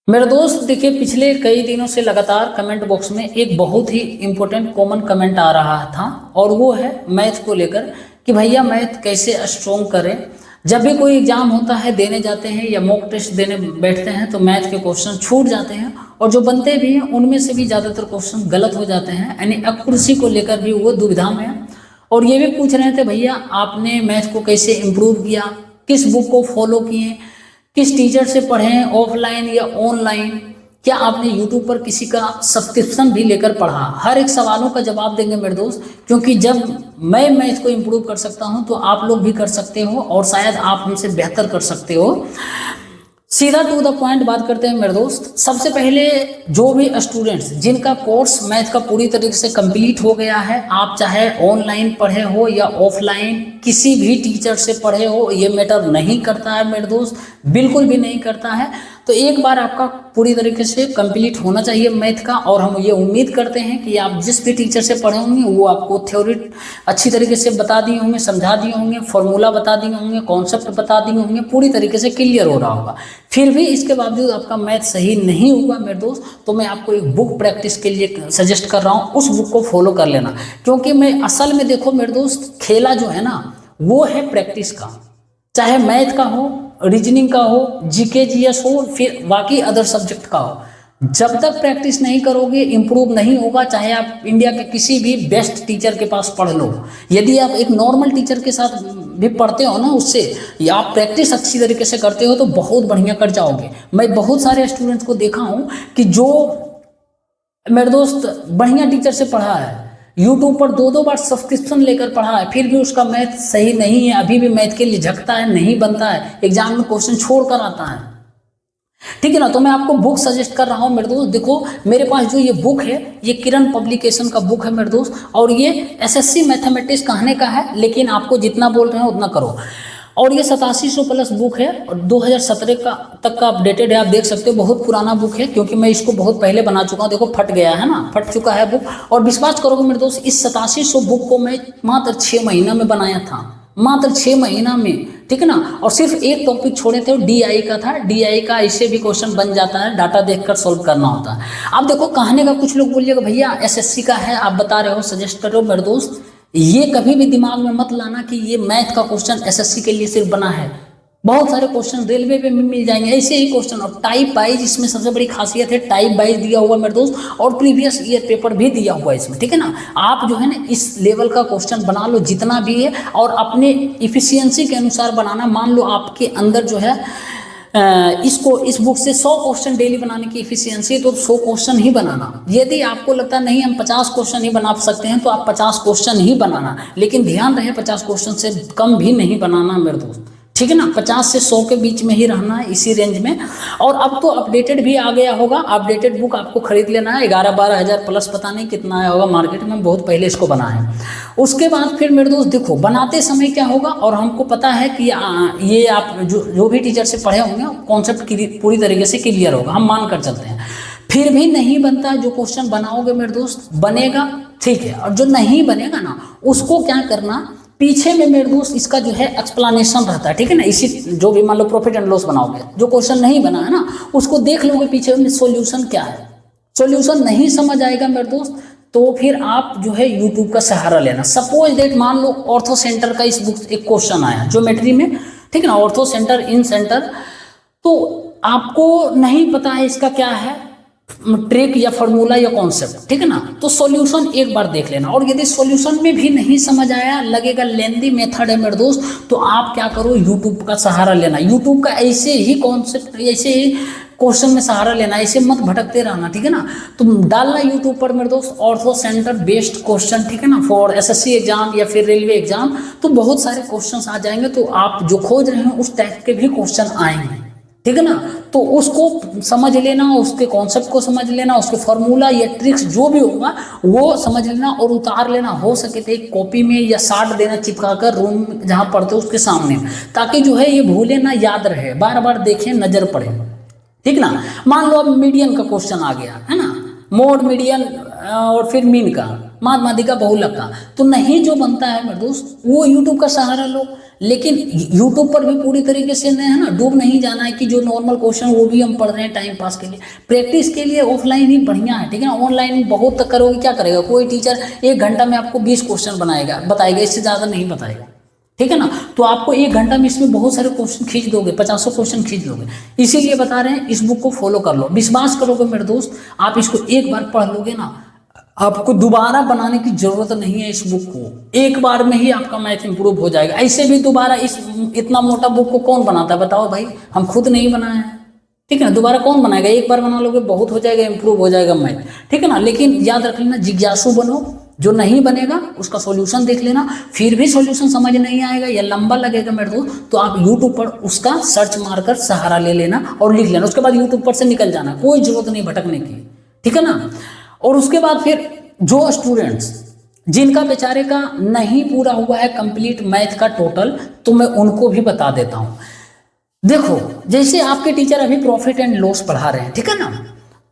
मेरे दोस्त देखिए, पिछले कई दिनों से लगातार कमेंट बॉक्स में एक बहुत ही इम्पोर्टेंट कॉमन कमेंट आ रहा था और वो है मैथ को लेकर कि भैया मैथ कैसे स्ट्रॉन्ग करें। जब भी कोई एग्जाम होता है, देने जाते हैं या मॉक टेस्ट देने बैठते हैं तो मैथ के क्वेश्चन छूट जाते हैं और जो बनते भी हैं उनमें से भी ज़्यादातर क्वेश्चन गलत हो जाते हैं, यानी एक्यूरेसी को लेकर भी वो दुविधा में है। और ये भी पूछ रहे थे भैया आपने मैथ को कैसे इम्प्रूव किया, किस बुक को फॉलो किए, किस टीचर से पढ़ें, ऑफलाइन या ऑनलाइन, क्या आपने यूट्यूब पर किसी का सब्सक्रिप्शन भी लेकर पढ़ा। हर एक सवालों का जवाब देंगे मेरे दोस्त, क्योंकि जब मैं इसको इम्प्रूव कर सकता हूं तो आप लोग भी कर सकते हो और शायद आप हमसे बेहतर कर सकते हो। सीधा टू द पॉइंट बात करते हैं मेरे दोस्त। सबसे पहले जो भी स्टूडेंट्स जिनका कोर्स मैथ का पूरी तरीके से कंप्लीट हो गया है, आप चाहे ऑनलाइन पढ़े हो या ऑफलाइन किसी भी टीचर से पढ़े हो, ये मैटर नहीं करता है मेरे दोस्त, बिल्कुल भी नहीं करता है। तो एक बार आपका पूरी तरीके से कंप्लीट होना चाहिए मैथ का, और हम ये उम्मीद करते हैं कि आप जिस भी टीचर से पढ़े होंगे वो आपको थ्योरी अच्छी तरीके से बता दिए होंगे, समझा दिए होंगे, फॉर्मूला बता दिए होंगे, कॉन्सेप्ट बता दिए होंगे, पूरी तरीके से क्लियर हो रहा होगा। फिर भी इसके बावजूद आपका मैथ सही नहीं हुआ मेरे दोस्त, तो मैं आपको एक बुक प्रैक्टिस के लिए सजेस्ट कर रहा हूँ, उस बुक को फॉलो कर लेना। क्योंकि मैं असल में देखो मेरे दोस्त, खेला जो है ना वो है प्रैक्टिस का, चाहे मैथ का हो, रीजनिंग का हो, जीके जीएस हो, फिर बाकी अदर सब्जेक्ट का हो। जब तक प्रैक्टिस नहीं करोगे इंप्रूव नहीं होगा, चाहे आप इंडिया के किसी भी बेस्ट टीचर के पास पढ़ लो। यदि आप एक नॉर्मल टीचर के साथ भी पढ़ते हो ना, उससे या आप प्रैक्टिस अच्छी तरीके से करते हो तो बहुत बढ़िया कर जाओगे। मैं बहुत सारे स्टूडेंट्स को देखा हूँ कि जो मेरे दोस्त बढ़िया टीचर से पढ़ा है, यूट्यूब पर दो बार सब्सक्रिप्शन लेकर पढ़ा है, फिर भी उसका मैथ सही नहीं है, अभी भी मैथ के लिए झकता है, नहीं बनता है, एग्जाम में क्वेश्चन छोड़ कर आता है। ठीक है ना। तो मैं आपको बुक सजेस्ट कर रहा हूं मेरे दोस्त। देखो मेरे पास जो ये बुक है, ये किरण पब्लिकेशन का बुक है मेरे दोस्त, और ये एसएससी मैथमेटिक्स कहने का है, लेकिन आपको जितना बोल रहे हैं उतना करो। और ये 8700 प्लस बुक है और 2017 का तक का अपडेटेड है, आप देख सकते हो, बहुत पुराना बुक है, क्योंकि मैं इसको बहुत पहले बना चुका हूँ। देखो फट गया है ना, फट चुका है बुक। और विश्वास करोगे मेरे दोस्त, इस 8700 बुक को मैं मात्र 6 महीना में बनाया था, मात्र 6 महीना में, ठीक है ना। और सिर्फ एक टॉपिक छोड़े थे, डीआई का था। डीआई का इससे भी क्वेश्चन बन जाता है, डाटा देखकर सॉल्व करना होता है। अब देखो कहने का कुछ लोग बोलिएगा भैया एसएससी का है, आप बता रहे हो, सजेस्ट करो मेरे दोस्त, ये कभी भी दिमाग में मत लाना कि ये मैथ का क्वेश्चन एसएससी के लिए सिर्फ बना है। बहुत सारे क्वेश्चन रेलवे पे मिल जाएंगे ऐसे ही क्वेश्चन, और टाइप वाइज इसमें सबसे बड़ी खासियत है, टाइप वाइज दिया हुआ मेरे दोस्त, और प्रीवियस ईयर पेपर भी दिया हुआ है इसमें, ठीक है ना। आप जो है ना इस लेवल का क्वेश्चन बना लो जितना भी है, और अपने इफिशियंसी के अनुसार बनाना। मान लो आपके अंदर जो है इस बुक से 100 क्वेश्चन डेली बनाने की इफिशियंसी, तो 100 क्वेश्चन ही बनाना। यदि आपको लगता है नहीं हम 50 क्वेश्चन ही बना सकते हैं तो आप 50 क्वेश्चन ही बनाना, लेकिन ध्यान रहे 50 क्वेश्चन से कम भी नहीं बनाना मेरे दोस्त, ठीक है ना। 50 से 100 के बीच में ही रहना है, इसी रेंज में। और अब तो अपडेटेड भी आ गया होगा, अपडेटेड बुक आपको खरीद लेना है, 11-12 हज़ार प्लस, पता नहीं कितना आया होगा मार्केट में, बहुत पहले इसको बना है। उसके बाद फिर मेरे दोस्त देखो बनाते समय क्या होगा, और हमको पता है कि ये आप जो भी टीचर से पढ़े होंगे कॉन्सेप्ट पूरी तरीके से क्लियर होगा, हम मान कर चलते हैं। फिर भी नहीं बनता, जो क्वेश्चन बनाओगे मेरे दोस्त बनेगा, ठीक है। और जो नहीं बनेगा ना, उसको क्या करना, पीछे में मेरे दोस्त इसका जो है एक्सप्लेनेशन रहता है, ठीक है ना। इसी जो भी मान लो प्रॉफिट एंड लॉस बनाओगे, जो क्वेश्चन नहीं बना है ना उसको देख लोगे पीछे में सॉल्यूशन क्या है। सॉल्यूशन नहीं समझ आएगा मेरे दोस्त, तो फिर आप जो है यूट्यूब का सहारा लेना। सपोज डेट मान लो ऑर्थो सेंटर का इस बुक एक क्वेश्चन आया ज्योमेट्री में, ठीक है ना, ऑर्थो सेंटर इन सेंटर, तो आपको नहीं पता है इसका क्या है ट्रिक या फॉर्मूला या कॉन्सेप्ट, ठीक है ना। तो सॉल्यूशन एक बार देख लेना, और यदि सॉल्यूशन में भी नहीं समझ आया, लगेगा लेंदी मेथड है मेरे दोस्त, तो आप क्या करो, यूट्यूब का सहारा लेना। यूट्यूब का ऐसे ही कॉन्सेप्ट, ऐसे ही क्वेश्चन में सहारा लेना, ऐसे मत भटकते रहना, ठीक है ना। तो डालना यूट्यूब पर मेरे दोस्त ऑर्थो सेंटर बेस्ड क्वेश्चन, ठीक है ना, फॉर एसएससी एग्जाम या फिर रेलवे एग्जाम, तो बहुत सारे क्वेश्चन आ जाएंगे। तो आप जो खोज रहे हैं उस टाइप के भी क्वेश्चन आएंगे, ठीक है ना। तो उसको समझ लेना, उसके कॉन्सेप्ट को समझ लेना, उसके फॉर्मूला या ट्रिक्स जो भी होगा वो समझ लेना और उतार लेना। हो सके तो एक कॉपी में या साट देना चिपका कर रूम जहाँ पढ़ते हो उसके सामने, ताकि जो है ये भूले ना, याद रहे, बार बार देखें, नजर पड़े, ठीक ना। मान लो अब मीडियन का क्वेश्चन आ गया है ना, मोड मीडियन और फिर मीन का, माध्यमाधिका बहुलक का, तो नहीं जो बनता है मेरे दोस्त वो यूट्यूब का सहारा लो, लेकिन यूट्यूब पर भी पूरी तरीके से नहीं है ना, डूब नहीं जाना है कि जो नॉर्मल क्वेश्चन वो भी हम पढ़ रहे हैं टाइम पास के लिए। प्रैक्टिस के लिए ऑफलाइन ही बढ़िया है, ठीक है ना। ऑनलाइन बहुत तक करोगे क्या करेगा, कोई टीचर 1 घंटा में आपको 20 क्वेश्चन बताएगा, इससे ज़्यादा नहीं बताएगा, ठीक है ना। तो आपको 1 घंटा में इसमें बहुत सारे क्वेश्चन खींच दोगे, 50 क्वेश्चन खींच दोगे। इसीलिए बता रहे हैं इस बुक को फॉलो कर लो। विश्वास करोगे मेरे दोस्त, आप इसको एक बार पढ़ लोगे ना, आपको दोबारा बनाने की जरूरत नहीं है। इस बुक को एक बार में ही आपका मैथ इंप्रूव हो जाएगा। ऐसे भी दोबारा इस इतना मोटा बुक को कौन बनाता है बताओ भाई, हम खुद नहीं बनाए हैं, ठीक है ना। दोबारा कौन बनाएगा, एक बार बना लोगे बहुत हो जाएगा, इंप्रूव हो जाएगा मैथ, ठीक है ना। लेकिन याद रख लेना, जिज्ञासु बनो, जो नहीं बनेगा उसका सॉल्यूशन देख लेना, फिर भी सॉल्यूशन समझ नहीं आएगा या लंबा लगेगा मेरे दोस्त, तो आप यूट्यूब पर उसका सर्च मारकर सहारा ले लेना और लिख लेना। उसके बाद यूट्यूब पर से निकल जाना, कोई जरूरत नहीं भटकने की, ठीक है ना। और उसके बाद फिर जो स्टूडेंट्स जिनका बेचारे का नहीं पूरा हुआ है कंप्लीट मैथ का टोटल, तो मैं उनको भी बता देता हूं। देखो, जैसे आपके टीचर अभी प्रॉफिट एंड लॉस पढ़ा रहे हैं, ठीक है ना,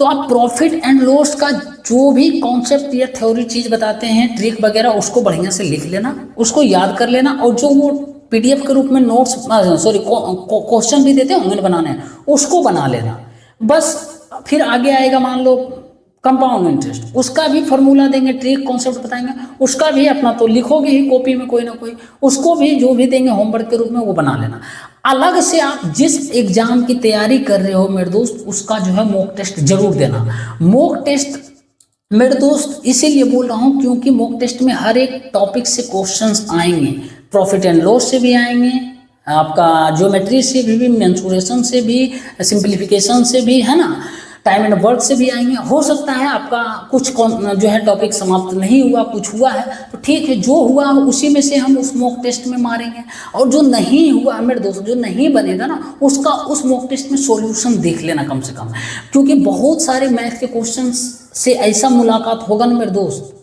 तो आप प्रॉफिट एंड लॉस का जो भी कॉन्सेप्ट या थ्योरी चीज बताते हैं, ट्रिक वगैरह, उसको बढ़िया से लिख लेना, उसको याद कर लेना, और जो वो पीडीएफ के रूप में नोट्स क्वेश्चन भी देते होंगे बनाने, उसको बना लेना बस। फिर आगे आएगा मान लो कंपाउंड इंटरेस्ट, उसका भी फॉर्मूला देंगे, ट्रिक कॉन्सेप्ट बताएंगे, उसका भी अपना तो लिखोगे ही कॉपी में कोई ना कोई, उसको भी जो भी देंगे होमवर्क के रूप में वो बना लेना। अलग से आप जिस एग्जाम की तैयारी कर रहे हो मेरे दोस्त, उसका जो है मॉक टेस्ट जरूर देना। मॉक टेस्ट मेरे दोस्त इसीलिए बोल रहा हूँ क्योंकि मॉक टेस्ट में हर एक टॉपिक से क्वेश्चंस आएंगे, प्रॉफिट एंड लॉस से भी आएंगे, आपका ज्योमेट्री से भी, मेंसुरेशन से भी, सिंप्लीफिकेशन से भी, है ना, टाइम एंड वर्क से भी आएंगे। हो सकता है आपका कुछ जो है टॉपिक समाप्त नहीं हुआ, कुछ हुआ है तो ठीक है, जो हुआ उसी में से हम उस मॉक टेस्ट में मारेंगे। और जो नहीं हुआ मेरे दोस्त, जो नहीं बनेगा ना, उसका उस मॉक टेस्ट में सॉल्यूशन देख लेना कम से कम, क्योंकि बहुत सारे मैथ के क्वेश्चन से ऐसा मुलाकात होगा ना मेरे दोस्त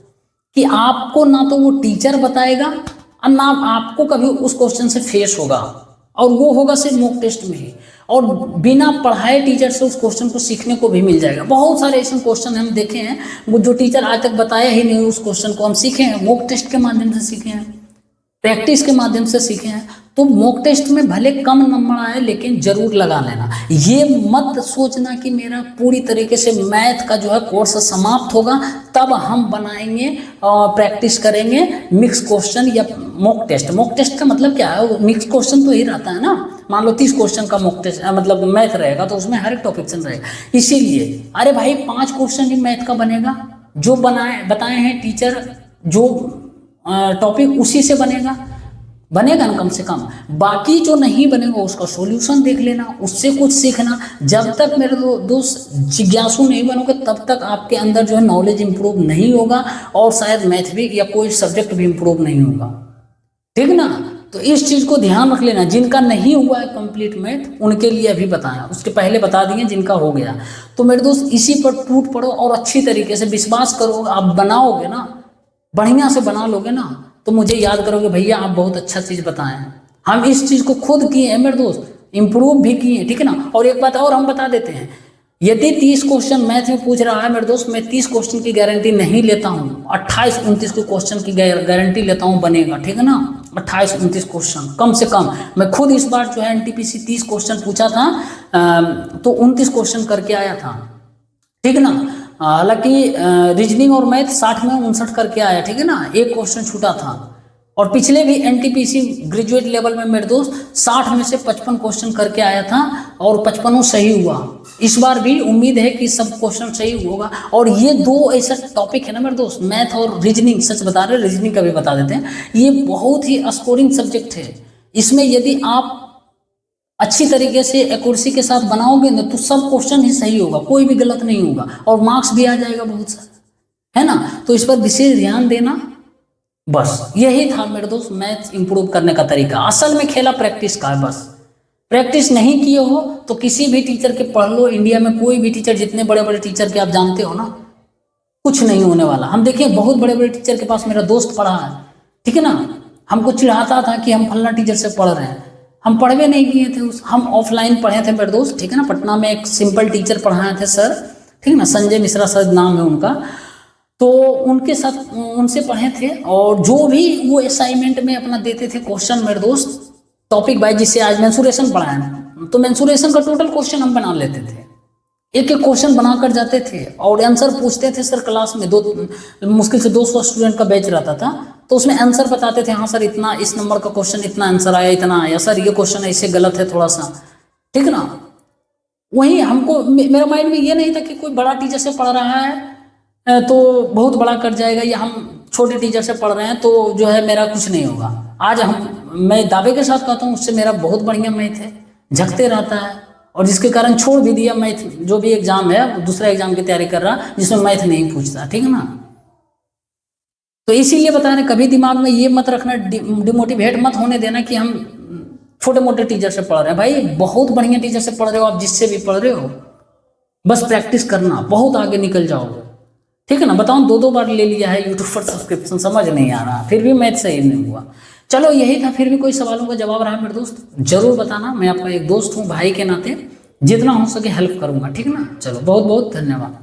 कि आपको ना तो वो टीचर बताएगा और ना आपको कभी उस क्वेश्चन से फेस होगा, और वो होगा सिर्फ मॉक टेस्ट में ही, और बिना पढ़ाए टीचर से उस क्वेश्चन को सीखने को भी मिल जाएगा। बहुत सारे ऐसे क्वेश्चन हम देखे हैं वो जो टीचर आज तक बताया ही नहीं, उस क्वेश्चन को हम सीखे हैं, मॉक टेस्ट के माध्यम से सीखे हैं, प्रैक्टिस के माध्यम से सीखे हैं। तो मॉक टेस्ट में भले कम नंबर आए लेकिन जरूर लगा लेना। ये मत सोचना कि मेरा पूरी तरीके से मैथ का जो है कोर्स समाप्त होगा तब हम बनाएंगे, प्रैक्टिस करेंगे मिक्स क्वेश्चन या मॉक टेस्ट। मॉक टेस्ट का मतलब क्या है, मिक्स क्वेश्चन तो ही रहता है ना। मान लो 30 क्वेश्चन का मॉक टेस्ट मतलब मैथ रहेगा तो उसमें हर एक टॉपिक से रहेगा। इसीलिए अरे भाई 5 क्वेश्चन ही मैथ का बनेगा, जो बताए हैं टीचर, जो टॉपिक उसी से बनेगा ना कम से कम। बाकी जो नहीं बनेगा उसका सॉल्यूशन देख लेना, उससे कुछ सीखना। जब तक मेरे दोस्त जिज्ञासु नहीं बनोगे तब तक आपके अंदर जो है नॉलेज इंप्रूव नहीं होगा, और शायद मैथ भी या कोई सब्जेक्ट भी इंप्रूव नहीं होगा, ठीक ना। तो इस चीज़ को ध्यान रख लेना। जिनका नहीं हुआ है कंप्लीट मैथ उनके लिए अभी बताया, उसके पहले बता दिए जिनका हो गया। तो मेरे दोस्त इसी पर टूट पड़ो और अच्छी तरीके से विश्वास करो, आप बनाओगे ना, बढ़िया से बना लोगे ना, तो मुझे याद करोगे भैया आप बहुत अच्छा चीज़ बताए हैं। हम इस चीज़ को खुद किए हैं मेरे दोस्त, इम्प्रूव भी किए हैं, ठीक है ना। और एक बात और हम बता देते हैं, यदि 30 क्वेश्चन मैथ में पूछ रहा है मेरे दोस्त, मैं 30 क्वेश्चन की गारंटी नहीं लेता हूँ, 28-29 के क्वेश्चन की गारंटी लेता हूँ बनेगा, ठीक है ना। 28-29 क्वेश्चन कम से कम। मैं खुद इस बार जो है एनटीपीसी 30 क्वेश्चन पूछा था तो 29 क्वेश्चन करके आया था, ठीक है ना। हालांकि रीजनिंग और मैथ 60 में 59 करके आया, ठीक है ना, एक क्वेश्चन छूटा था। और पिछले भी एनटीपीसी ग्रेजुएट लेवल में मेरे दोस्त 60 में से 55 क्वेश्चन करके आया था और 55 सही हुआ। इस बार भी उम्मीद है कि सब क्वेश्चन सही होगा। और ये दो ऐसा टॉपिक है ना मेरे दोस्त, मैथ और रीजनिंग, सच बता रहे, रीजनिंग का भी बता देते हैं, ये बहुत ही स्कोरिंग सब्जेक्ट है। इसमें यदि आप अच्छी तरीके से एक्यूरेसी के साथ बनाओगे ना तो सब क्वेश्चन ही सही होगा, कोई भी गलत नहीं होगा, और मार्क्स भी आ जाएगा बहुत सारा, है ना। तो इस पर विशेष ध्यान देना। बस यही था मेरे दोस्त मैथ इंप्रूव करने का तरीका। असल में खेला प्रैक्टिस का है, बस प्रैक्टिस नहीं किए हो तो किसी भी टीचर के पढ़ लो, इंडिया में कोई भी टीचर, जितने बड़े बड़े टीचर के आप जानते हो ना, कुछ नहीं होने वाला। हम देखिए बहुत बड़े बड़े टीचर के पास मेरा दोस्त पढ़ा है, ठीक है ना, हमको चिढ़ाता था कि हम फलना टीचर से पढ़ रहे हैं, हम पढ़वे नहीं किए थे, हम ऑफलाइन पढ़े थे मेरे दोस्त, ठीक है ना। पटना में एक सिंपल टीचर पढ़ाए थे सर, ठीक है ना, संजय मिश्रा सर नाम है उनका। तो उनके साथ उनसे पढ़े थे, और जो भी वो असाइनमेंट में अपना देते थे क्वेश्चन मेरे दोस्त, टॉपिक वाइज, जिससे आज मेंसुरेशन पढ़ा है, तो मेंसुरेशन का टोटल क्वेश्चन हम बना लेते थे, एक एक क्वेश्चन बना कर जाते थे और आंसर पूछते थे सर क्लास में। मुश्किल से 200 स्टूडेंट का बैच रहता था, तो उसमें आंसर बताते थे, हाँ सर इतना इस नंबर का क्वेश्चन इतना आंसर आया, इतना आया सर, ये क्वेश्चन ऐसे गलत है थोड़ा सा, ठीक ना। वही हमको, मेरा माइंड में ये नहीं था कि कोई बड़ा टीचर से पढ़ रहा है तो बहुत बड़ा कर जाएगा, या हम छोटे टीचर से पढ़ रहे हैं तो जो है मेरा कुछ नहीं होगा। आज मैं दावे के साथ कहता हूँ उससे मेरा बहुत बढ़िया मैथ है, झकते रहता है, और जिसके कारण छोड़ भी दिया मैथ, जो भी एग्जाम है दूसरा एग्जाम की तैयारी कर रहा जिसमें मैथ नहीं पूछता, ठीक है ना। तो इसीलिए बता रहे, कभी दिमाग में ये मत रखना, डिमोटिवेट मत होने देना कि हम छोटे मोटे टीचर से पढ़ रहे हैं। भाई बहुत बढ़िया टीचर से पढ़ रहे हो आप, जिससे भी पढ़ रहे हो, बस प्रैक्टिस करना, बहुत आगे निकल जाओगे, ठीक है ना। बताओ 2-2 बार ले लिया है यूट्यूब पर सब्सक्रिप्शन, समझ नहीं आ रहा, फिर भी मैथ सही नहीं हुआ। चलो यही था, फिर भी कोई सवालों का जवाब रहा मेरे दोस्त जरूर बताना, मैं आपका एक दोस्त हूँ, भाई के नाते जितना हो सके हेल्प करूँगा, ठीक है ना। चलो बहुत बहुत धन्यवाद।